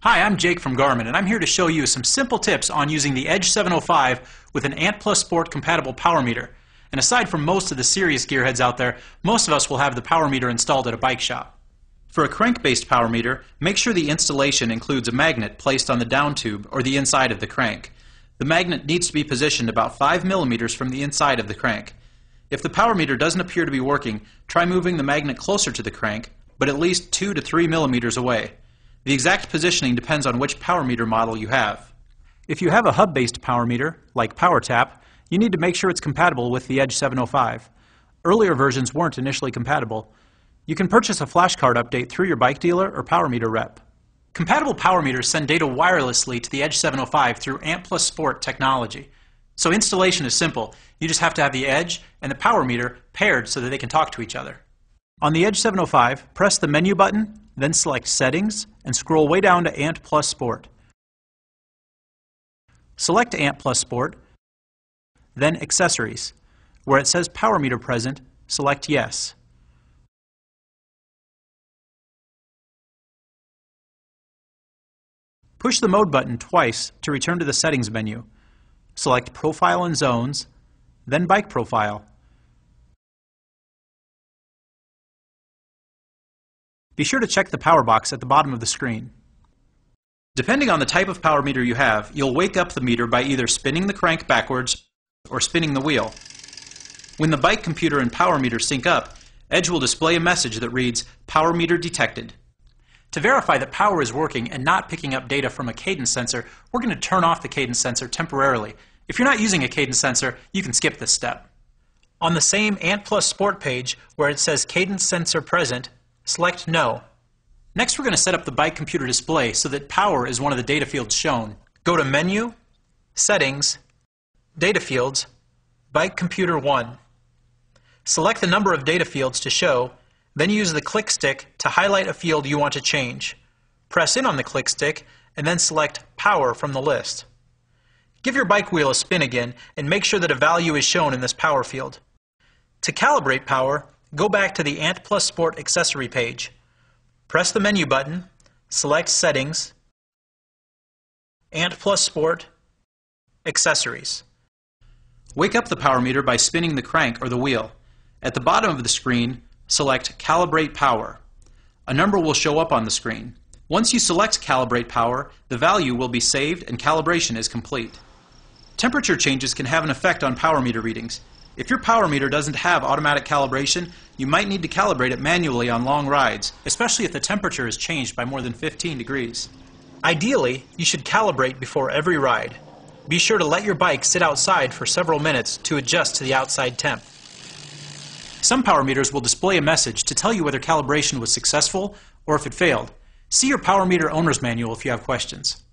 Hi, I'm Jake from GARMIN, and I'm here to show you some simple tips on using the Edge 705 with an Ant Plus Sport compatible power meter. And aside from most of the serious gearheads out there, most of us will have the power meter installed at a bike shop. For a crank-based power meter, make sure the installation includes a magnet placed on the down tube or the inside of the crank. The magnet needs to be positioned about 5 millimeters from the inside of the crank. If the power meter doesn't appear to be working, try moving the magnet closer to the crank, but at least 2 to 3 millimeters away. The exact positioning depends on which power meter model you have. If you have a hub-based power meter, like PowerTap, you need to make sure it's compatible with the Edge 705. Earlier versions weren't initially compatible. You can purchase a flashcard update through your bike dealer or power meter rep. Compatible power meters send data wirelessly to the Edge 705 through Ant Plus Sport technology. So installation is simple. You just have to have the Edge and the power meter paired so that they can talk to each other. On the Edge 705, press the menu button, then select Settings, and scroll way down to Ant Plus Sport. Select Ant Plus Sport, then Accessories. Where it says Power Meter Present, select Yes. Push the Mode button twice to return to the Settings menu. Select Profile and Zones, then Bike Profile. Be sure to check the power box at the bottom of the screen. Depending on the type of power meter you have, you'll wake up the meter by either spinning the crank backwards or spinning the wheel. When the bike computer and power meter sync up, Edge will display a message that reads, "Power meter detected." To verify that power is working and not picking up data from a cadence sensor, we're going to turn off the cadence sensor temporarily. If you're not using a cadence sensor, you can skip this step. On the same Ant Plus Sport page, where it says Cadence Sensor Present, select No. Next, we're going to set up the bike computer display so that power is one of the data fields shown. Go to Menu, Settings, Data Fields, Bike Computer 1. Select the number of data fields to show, then use the click stick to highlight a field you want to change. Press in on the click stick and then select Power from the list. Give your bike wheel a spin again and make sure that a value is shown in this power field. To calibrate power, go back to the Ant Plus Sport accessory page. Press the menu button, select Settings, Ant Plus Sport, Accessories. Wake up the power meter by spinning the crank or the wheel. At the bottom of the screen, select Calibrate Power. A number will show up on the screen. Once you select Calibrate Power, the value will be saved and calibration is complete. Temperature changes can have an effect on power meter readings. If your power meter doesn't have automatic calibration, you might need to calibrate it manually on long rides, especially if the temperature is changed by more than 15 degrees. Ideally, you should calibrate before every ride. Be sure to let your bike sit outside for several minutes to adjust to the outside temp. Some power meters will display a message to tell you whether calibration was successful or if it failed. See your power meter owner's manual if you have questions.